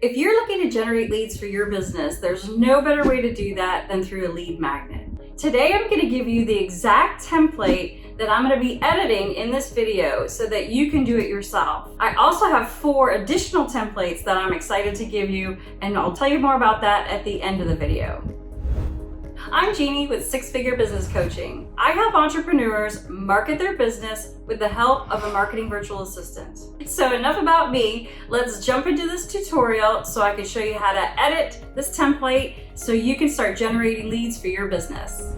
If you're looking to generate leads for your business, there's no better way to do that than through a lead magnet. Today, I'm going to give you the exact template that I'm going to be editing in this video so that you can do it yourself. I also have 4 additional templates that I'm excited to give you, and I'll tell you more about that at the end of the video. I'm Jeannie with Six Figure Business Coaching. I help entrepreneurs market their business with the help of a marketing virtual assistant. So enough about me, let's jump into this tutorial so I can show you how to edit this template so you can start generating leads for your business.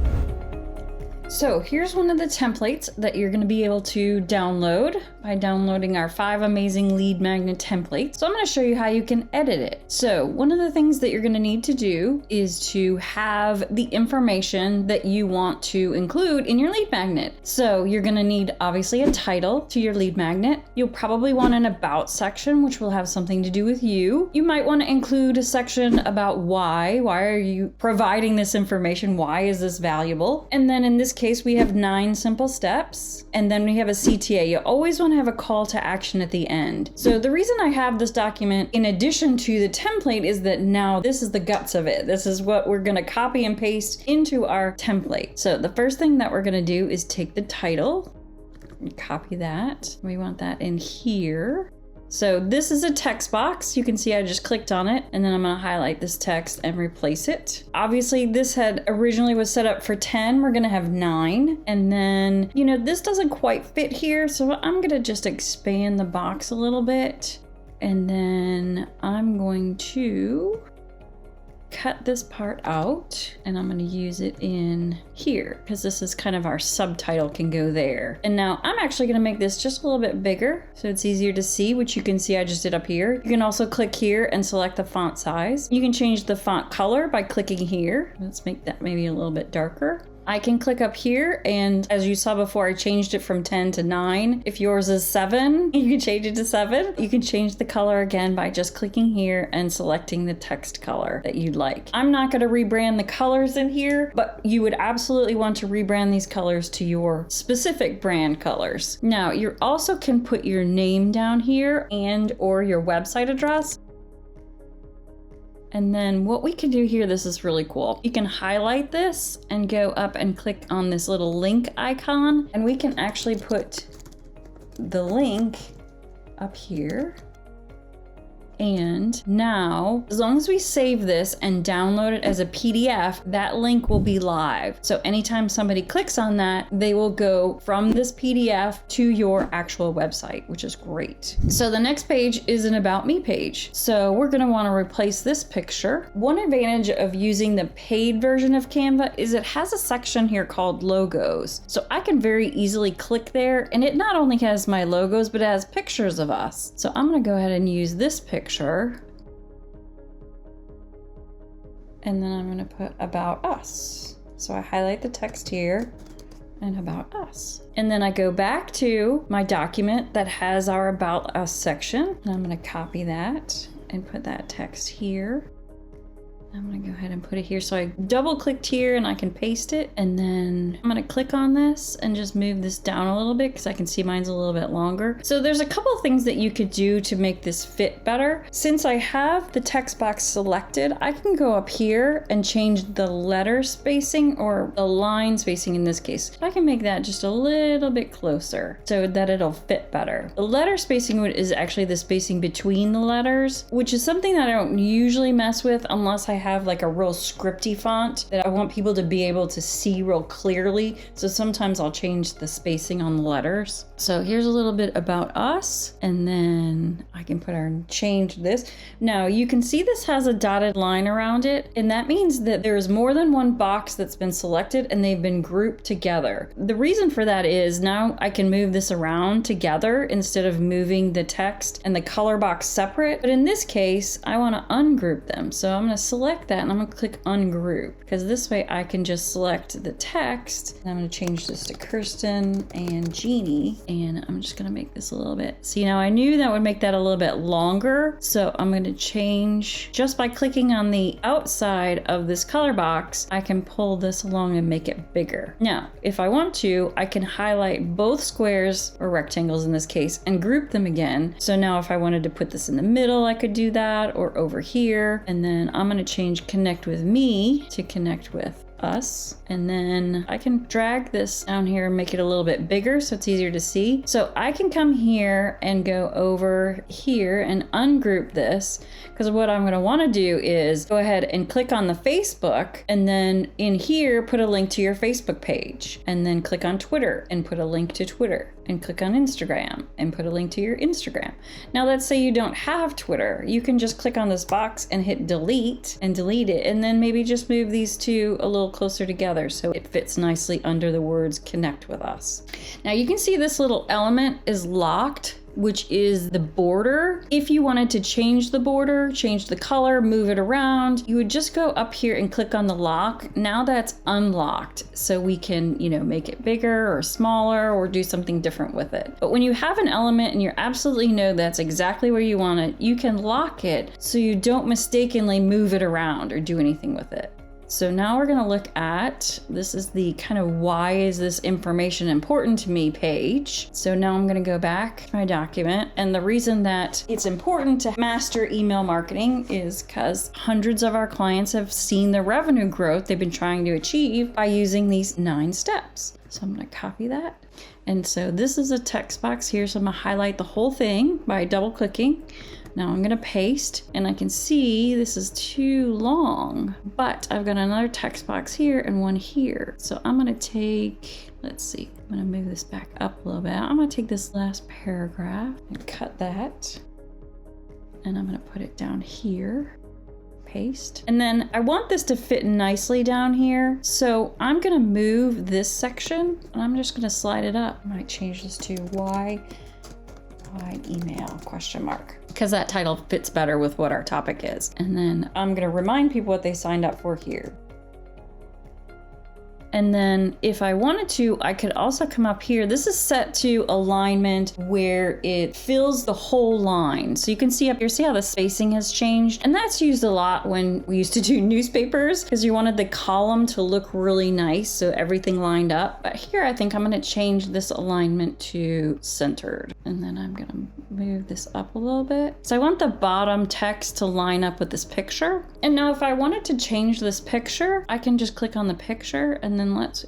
So here's one of the templates that you're going to be able to download by downloading our 5 amazing lead magnet templates. So I'm going to show you how you can edit it. So one of the things that you're going to need to do is to have the information that you want to include in your lead magnet. So you're going to need obviously a title to your lead magnet. You'll probably want an about section, which will have something to do with you. You might want to include a section about why are you providing this information? Why is this valuable? And then in this case, we have 9 simple steps, and then we have a CTA. You always want to have a call to action at the end. So the reason I have this document in addition to the template is that now this is the guts of it. This is what we're going to copy and paste into our template. So the first thing that we're going to do is take the title and copy that. We want that in here. So this is a text box. You can see I just clicked on it, and then I'm going to highlight this text and replace it. Obviously this had originally was set up for 10. We're going to have 9. And then, this doesn't quite fit here. So I'm going to just expand the box a little bit. And then I'm going to cut this part out, and I'm going to use it in here because this is kind of our subtitle can go there. And now I'm actually going to make this just a little bit bigger so it's easier to see, which you can see I just did up here. You can also click here and select the font size. You can change the font color by clicking here. Let's make that maybe a little bit darker. I can click up here, and as you saw before, I changed it from 10 to 9. If yours is 7, you can change it to 7. You can change the color again by just clicking here and selecting the text color that you'd like. I'm not going to rebrand the colors in here, but you would absolutely want to rebrand these colors to your specific brand colors. Now, you also can put your name down here and or your website address. And then what we can do here, this is really cool. You can highlight this and go up and click on this little link icon, and we can actually put the link up here. And now, as long as we save this and download it as a PDF, that link will be live. So anytime somebody clicks on that, they will go from this PDF to your actual website, which is great. So the next page is an About Me page. So we're gonna wanna replace this picture. One advantage of using the paid version of Canva is it has a section here called logos. So I can very easily click there, and it not only has my logos, but it has pictures of us. So I'm gonna go ahead and use this picture. And then I'm going to put About Us. So I highlight the text here and About Us. And then I go back to my document that has our About Us section. And I'm going to copy that and put that text here. I'm going to go ahead and put it here. So I double clicked here and I can paste it. And then I'm going to click on this and just move this down a little bit because I can see mine's a little bit longer. So there's a couple of things that you could do to make this fit better. Since I have the text box selected, I can go up here and change the letter spacing, or the line spacing in this case. I can make that just a little bit closer so that it'll fit better. The letter spacing is actually the spacing between the letters, which is something that I don't usually mess with unless I have like a real scripty font that I want people to be able to see real clearly. So sometimes I'll change the spacing on the letters. So here's a little bit about us, and then I can change this. Now you can see this has a dotted line around it, and that means that there is more than one box that's been selected and they've been grouped together. The reason for that is now I can move this around together instead of moving the text and the color box separate. But in this case, I want to ungroup them. So I'm going to select select that and I'm gonna click Ungroup, because this way I can just select the text. And I'm gonna change this to Kirsten and Jeannie, and I'm just gonna make this a little bit. See, now I knew that would make that a little bit longer, so I'm gonna change, just by clicking on the outside of this color box, I can pull this along and make it bigger. Now, if I want to, I can highlight both squares, or rectangles in this case, and group them again. So now if I wanted to put this in the middle, I could do that, or over here. And then I'm gonna change connect with me to connect with us. And then I can drag this down here and make it a little bit bigger so it's easier to see. So I can come here and go over here and ungroup this, because what I'm going to want to do is go ahead and click on the Facebook, and then in here put a link to your Facebook page, and then click on Twitter and put a link to Twitter, and click on Instagram and put a link to your Instagram. Now let's say you don't have Twitter. You can just click on this box and hit delete and delete it, and then maybe just move these two a little closer together so it fits nicely under the words connect with us. Now you can see this little element is locked, which is the border. If you wanted to change the border, change the color, move it around, you would just go up here and click on the lock. Now that's unlocked, so we can, make it bigger or smaller or do something different with it. But when you have an element and you absolutely know that's exactly where you want it, you can lock it so you don't mistakenly move it around or do anything with it. So now we're gonna look at, this is the kind of why is this information important to me page. So now I'm gonna go back to my document, and the reason that it's important to master email marketing is because hundreds of our clients have seen the revenue growth they've been trying to achieve by using these 9 steps. So I'm gonna copy that. And so this is a text box here, so I'm gonna highlight the whole thing by double clicking. Now I'm gonna paste, and I can see this is too long, but I've got another text box here and one here. So I'm gonna take, let's see, I'm gonna move this back up a little bit. I'm gonna take this last paragraph and cut that, and I'm gonna put it down here. Paste. And then I want this to fit nicely down here. So I'm gonna move this section, and I'm just gonna slide it up. I might change this to why email ? Because that title fits better with what our topic is. And then I'm gonna remind people what they signed up for here. And then if I wanted to, I could also come up here. This is set to alignment where it fills the whole line. So you can see up here, see how the spacing has changed? And that's used a lot when we used to do newspapers, because you wanted the column to look really nice, so everything lined up. But here I think I'm gonna change this alignment to centered. And then I'm gonna move this up a little bit. So I want the bottom text to line up with this picture. And now if I wanted to change this picture, I can just click on the picture, and then let's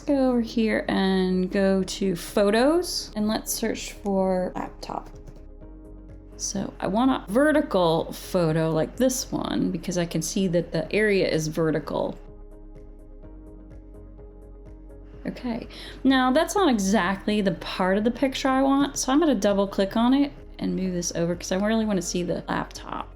go over here and go to photos, and let's search for laptop. So I want a vertical photo like this one, because I can see that the area is vertical. Okay, now that's not exactly the part of the picture I want, so I'm gonna double click on it and move this over because I really want to see the laptop.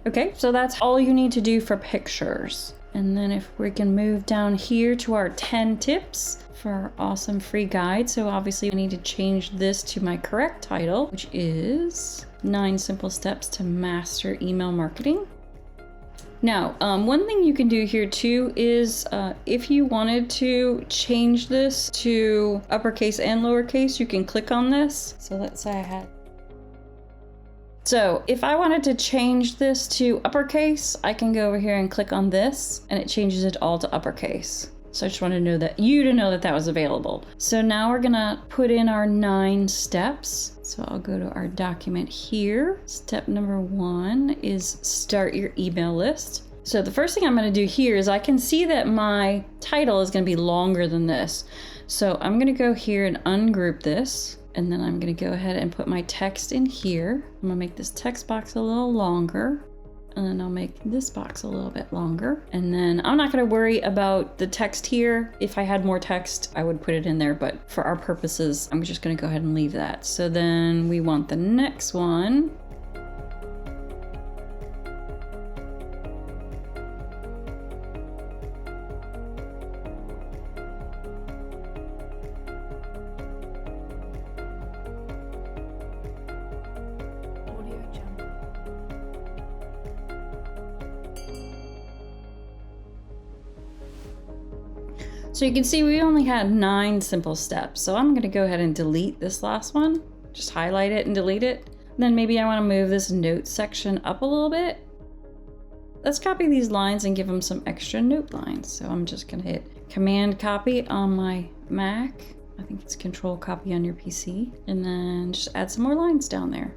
Okay, so that's all you need to do for pictures. And then if we can move down here to our 10 tips for our awesome free guide. So obviously I need to change this to my correct title, which is 9 Simple Steps to Master Email Marketing. Now, one thing you can do here too is if you wanted to change this to uppercase and lowercase, you can click on this. So let's say I had. So if I wanted to change this to uppercase, I can go over here and click on this and it changes it all to uppercase. So I just wanted to know that that was available. So now we're gonna put in our 9 steps. So I'll go to our document here. Step number 1 is start your email list. So the first thing I'm gonna do here is I can see that my title is gonna be longer than this. So I'm gonna go here and ungroup this. And then I'm gonna go ahead and put my text in here. I'm gonna make this text box a little longer. And then I'll make this box a little bit longer. And then I'm not gonna worry about the text here. If I had more text, I would put it in there, but for our purposes, I'm just gonna go ahead and leave that. So then we want the next one. So you can see we only had 9 simple steps. So I'm gonna go ahead and delete this last one. Just highlight it and delete it. And then maybe I wanna move this note section up a little bit. Let's copy these lines and give them some extra note lines. So I'm just gonna hit Command Copy on my Mac. I think it's Control Copy on your PC. And then just add some more lines down there.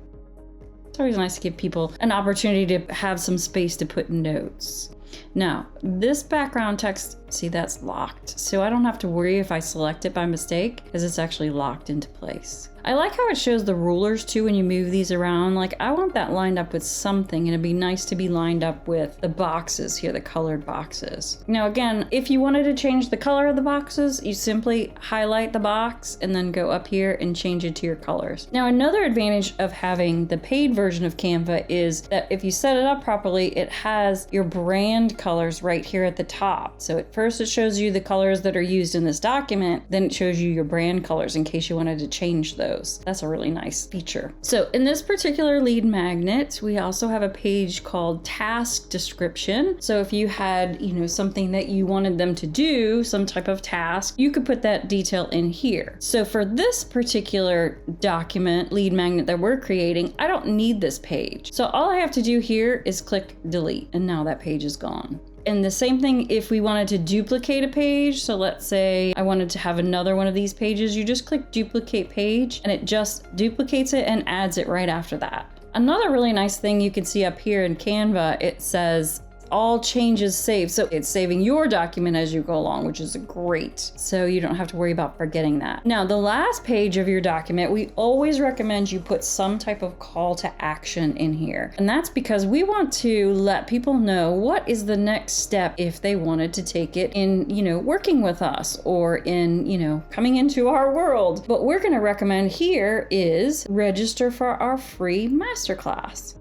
It's always nice to give people an opportunity to have some space to put notes. Now, this background text, see, that's locked. So I don't have to worry if I select it by mistake, because it's actually locked into place. I like how it shows the rulers too when you move these around. Like, I want that lined up with something, and it'd be nice to be lined up with the boxes here, the colored boxes. Now again, if you wanted to change the color of the boxes, you simply highlight the box and then go up here and change it to your colors. Now, another advantage of having the paid version of Canva is that if you set it up properly, it has your brand colors right here at the top. So at first it shows you the colors that are used in this document, then it shows you your brand colors in case you wanted to change those. That's a really nice feature. So in this particular lead magnet, we also have a page called Task Description. So if you had, something that you wanted them to do, some type of task, you could put that detail in here. So for this particular document, lead magnet that we're creating, I don't need this page. So all I have to do here is click delete, and now that page is gone. And the same thing if we wanted to duplicate a page. So let's say I wanted to have another one of these pages, you just click duplicate page and it just duplicates it and adds it right after that. Another really nice thing you can see up here in Canva, it says all changes saved. So it's saving your document as you go along, which is great. So you don't have to worry about forgetting that. Now, the last page of your document, we always recommend you put some type of call to action in here. And that's because we want to let people know what is the next step if they wanted to take it in, working with us or in, coming into our world. What we're going to recommend here is register for our free masterclass.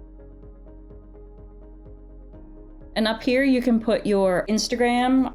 And up here you can put your Instagram,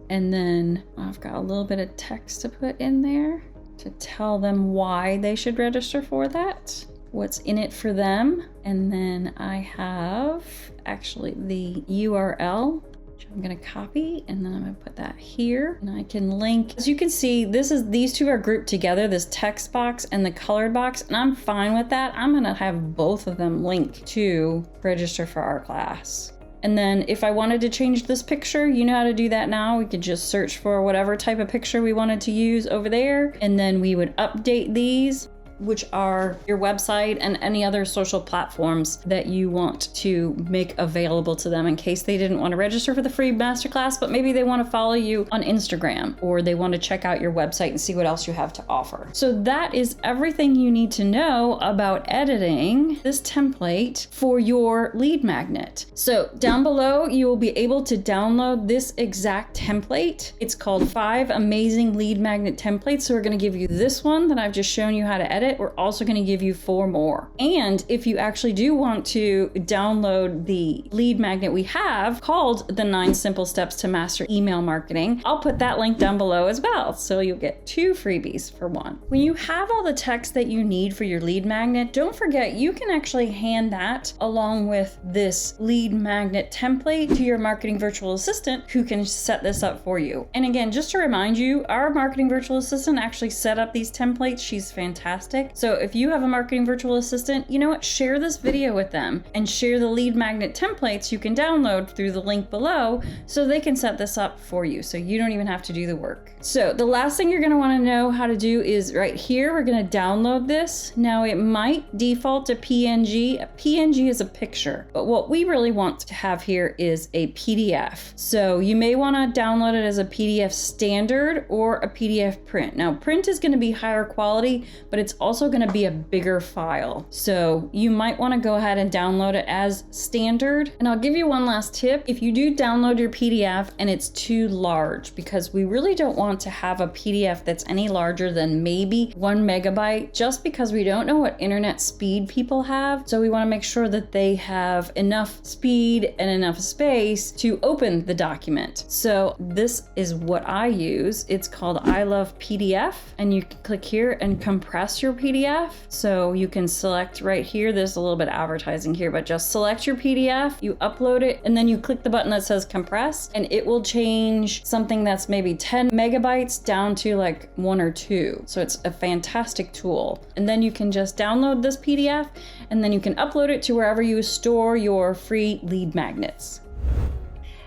and then I've got a little bit of text to put in there to tell them why they should register for that, what's in it for them. And then I have actually the URL, which I'm gonna copy, and then I'm gonna put that here, and I can link. As you can see, these two are grouped together, this text box and the colored box, and I'm fine with that. I'm gonna have both of them linked to register for our class. And then if I wanted to change this picture, you know how to do that now. We could just search for whatever type of picture we wanted to use over there. And then we would update these, which are your website and any other social platforms that you want to make available to them in case they didn't want to register for the free masterclass, but maybe they want to follow you on Instagram or they want to check out your website and see what else you have to offer. So that is everything you need to know about editing this template for your lead magnet. So down below, you will be able to download this exact template. It's called 5 Amazing Lead Magnet Templates. So we're going to give you this one that I've just shown you how to edit. We're also going to give you 4 more. And if you actually do want to download the lead magnet we have called the 9 Simple Steps to Master Email Marketing, I'll put that link down below as well. So you'll get 2 freebies for 1. When you have all the text that you need for your lead magnet, don't forget you can actually hand that along with this lead magnet template to your marketing virtual assistant who can set this up for you. And again, just to remind you, our marketing virtual assistant actually set up these templates. She's fantastic. So if you have a marketing virtual assistant, you know what? Share this video with them and share the lead magnet templates you can download through the link below so they can set this up for you. So you don't even have to do the work. So the last thing you're going to want to know how to do is right here, we're going to download this. Now it might default to PNG. A PNG is a picture, but what we really want to have here is a PDF. So you may want to download it as a PDF standard or a PDF print. Now print is going to be higher quality, but it's also going to be a bigger file. So you might want to go ahead and download it as standard. And I'll give you one last tip. If you do download your PDF and it's too large, because we really don't want to have a PDF that's any larger than maybe 1 megabyte, just because we don't know what internet speed people have. So we want to make sure that they have enough speed and enough space to open the document. So this is what I use. It's called I Love PDF, and you can click here and compress your PDF. So you can select right here, there's a little bit of advertising here, but just select your PDF, you upload it, and then you click the button that says compress, and it will change something that's maybe 10 megabytes down to like 1 or 2. So it's a fantastic tool. And then you can just download this PDF, and then you can upload it to wherever you store your free lead magnets.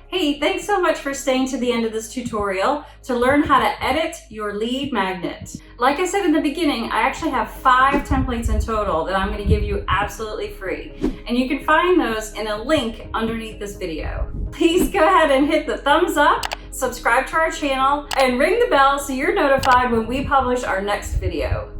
Hey, thanks so much for staying to the end of this tutorial to learn how to edit your lead magnet. Like I said in the beginning, I actually have 5 templates in total that I'm going to give you absolutely free. And you can find those in a link underneath this video. Please go ahead and hit the thumbs up, subscribe to our channel, and ring the bell so you're notified when we publish our next video.